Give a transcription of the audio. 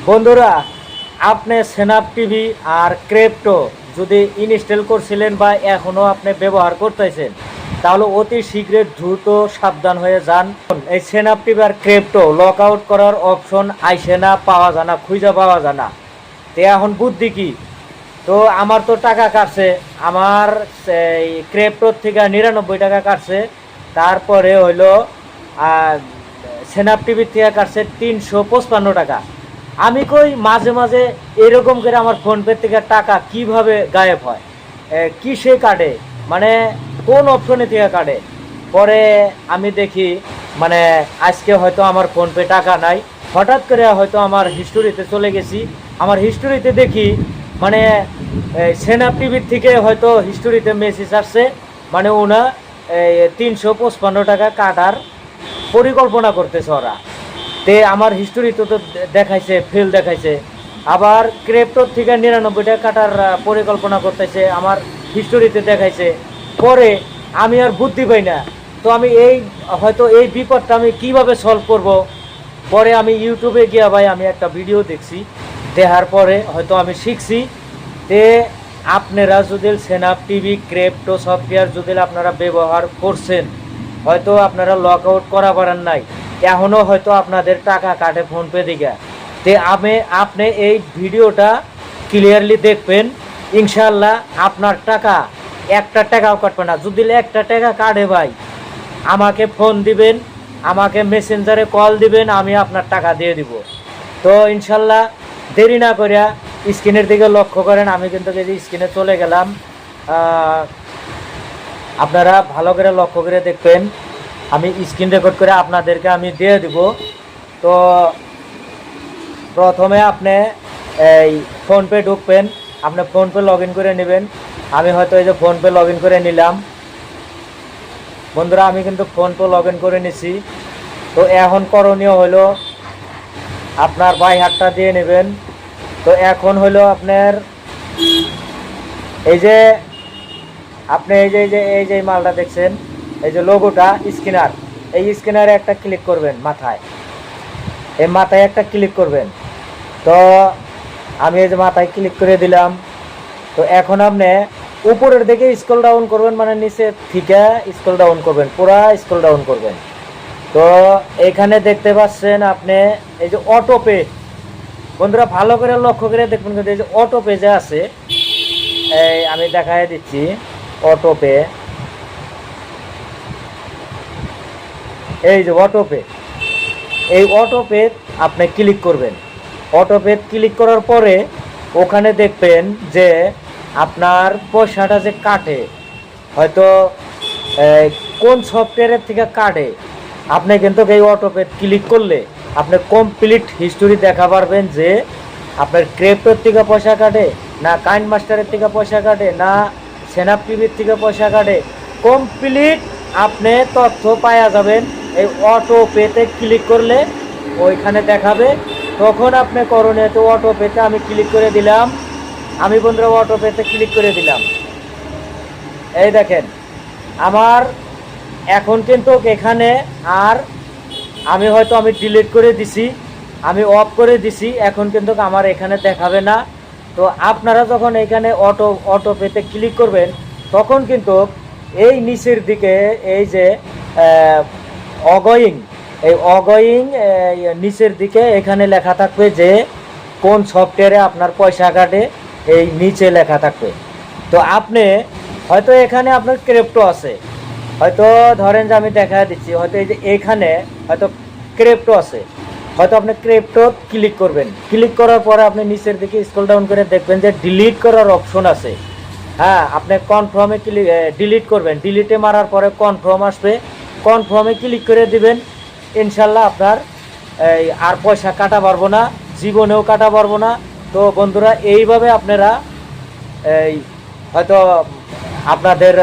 বন্ধুরা, আপনি snap TV আর crypto যদি ইনস্টল করছিলেন বা এখনও আপনি ব্যবহার করতেছেন, তাহলে অতি শীঘ্র দ্রুত সাবধান হয়ে যান। এই স্ন্যাপ টিভি আর ক্রিপ্টো লক আউট করার অপশন আইসে না, পাওয়া যায় না, খুঁজে পাওয়া যায় না। তো এখন বুদ্ধি কি? তো আমার তো টাকা কাটছে, আমার এই ক্রিপ্টোর থেকে 99 টাকা কাটছে। তারপরে হইলো স্ন্যাপ টিভির থেকে কাটছে 355 টাকা। আমি কই মাঝে মাঝে এরকম করে আমার ফোনপে থেকে টাকা কিভাবে গায়েব হয়, কিসে কাটে, মানে কোন অপশনে থেকে কাটে। পরে আমি দেখি মানে আজকে হয়তো আমার ফোনপে টাকা নাই, হঠাৎ করে হয়তো আমার হিস্টোরিতে চলে গেছি। আমার হিস্টোরিতে দেখি মানে স্ন্যাপ টিভির থেকে হয়তো হিস্টোরিতে মেসেজ আসছে, মানে ওনা 355 টাকা কাটার পরিকল্পনা করতেছে ওরা। তে আমার হিস্টোরি তো দেখাইছে, ফেল দেখাইছে। আবার ক্রিপ্টোর থেকে 99 টাকা কাটার পরিকল্পনা করতেছে, আমার হিস্টোরিতে দেখাইছে। পরে আমি আর বুদ্ধি পাই না, তো আমি হয়তো এই বিপদটা আমি কিভাবে সলভ করব। পরে আমি ইউটিউবে গিয়া ভাই আমি একটা ভিডিও দেখছি, দেখার পরে হয়তো আমি শিখছি। তে আপনারা যদি স্ন্যাপ টিভি ক্রিপ্টো সফটওয়্যার যদি আপনারা ব্যবহার করছেন, হয়তো আপনারা লক আউট করা পারেন নাই, এখনও হয়তো আপনাদের টাকা কাটে ফোনপে দিকে। তে আপনি এই ভিডিওটা ক্লিয়ারলি দেখবেন, ইনশাল্লাহ আপনার টাকা একটা টাকাও কাটবে না। যদি একটা টাকা কাটে ভাই, আমাকে ফোন দিবেন, আমাকে মেসেঞ্জারে কল দিবেন, আমি আপনার টাকা দিয়ে দিব। তো ইনশাল্লাহ দেরি না করিয়া স্ক্রিনের দিকে লক্ষ্য করেন। আমি কিন্তু স্ক্রিনে চলে গেলাম, আপনারা ভালো করে লক্ষ্য করে দেখবেন। আমি স্ক্রিন রেকর্ড করে আপনাদেরকে আমি দিয়ে দিব। তো প্রথমে আপনি এই ফোনপে ঢুকবেন, আপনি ফোনপে লগ ইন করে নেবেন। আমি হয়তো এই যে ফোনপে লগ ইন করে নিলাম। বন্ধুরা, আমি কিন্তু ফোনপে লগ ইন করে নিছি। তো এখন করণীয় হলো আপনার বাই হাতটা দিয়ে নেবেন। তো এখন হলো আপনার এই যে আপনি এই যে মালটা দেখছেন, এই যে লোগোটা স্ক্যানার, এই স্ক্যানারে একটা ক্লিক করবেন, মাথায় এই মাথায় একটা ক্লিক করবেন। তো আমি এই যে মাথায় ক্লিক করে দিলাম। তো এখন আপনি উপরের দিকে স্ক্রল ডাউন করবেন, মানে নিচে থেকে স্ক্রল ডাউন করবেন, পুরা স্ক্রল ডাউন করবেন। তো এখানে দেখতে পাচ্ছেন আপনি এই যে অটো পে। বন্ধুরা ভালো করে লক্ষ্য করে দেখবেন, কিন্তু এই যে অটো পে যে আছে, এই আমি দেখাই দিচ্ছি অটো পে। এই যে অটো পে, এই অটো পে আপনি ক্লিক করবেন। অটো পে ক্লিক করার পরে ওখানে দেখবেন যে আপনার পয়সাটা যে কাটে, হয়তো কোন সফটওয়্যারের থেকে কাটে, আপনি কিন্তু এই অটো পে ক্লিক করলে আপনি কমপ্লিট হিস্টোরি দেখা পারবেন যে আপনার ক্রিপ্টোর থেকে পয়সা কাটে, না কাইন্ড মাস্টারের থেকে পয়সা কাটে, না স্ন্যাপ টিভির থেকে পয়সা কাটে। কমপ্লিট আপনি তথ্য পাওয়া যাবেন এই অটো পেতে ক্লিক করলে, ওইখানে দেখাবে। তখন আপনি করণীয়, তো অটো পেতে আমি ক্লিক করে দিলাম। আমি বন্ধুরা অটো পেতে ক্লিক করে দিলাম। এই দেখেন আমার এখন কিন্তু এখানে আর আমি হয়তো আমি ডিলিট করে দিছি, আমি অফ করে দিছি, এখন কিন্তু আমার এখানে দেখাবে না। তো আপনারা যখন এখানে অটো পেতে ক্লিক করবেন, তখন কিন্তু এই নিচের দিকে এই যে অগোয়িং, এই অগোয়িং নিচের দিকে এখানে লেখা থাকবে যে কোন সফটওয়্যারে আপনার পয়সা কাটে, এই নিচে লেখা থাকবে। তো আপনি হয়তো এখানে আপনার ক্রিপ্টো আছে, হয়তো ধরেন যে আমি দেখা দিচ্ছি, হয়তো এই যে এখানে হয়তো ক্রিপ্টো আছে, হয়তো আপনি ক্রিপ্টো ক্লিক করবেন। ক্লিক করার পরে আপনি নিচের দিকে স্ক্রল ডাউন করে দেখবেন যে ডিলিট করার অপশন আছে। হ্যাঁ, আপনি কনফার্মে ক্লিক ডিলিট করবেন। ডিলিটে মারার পরে কনফার্ম আসবে, কনফার্মে ক্লিক করে দিবেন। ইনশাল্লাহ আপনার আর পয়সা কাটা পারবো না, জীবনেও কাটা পারবো না। তো বন্ধুরা এইভাবে আপনারা হয়তো আপনাদের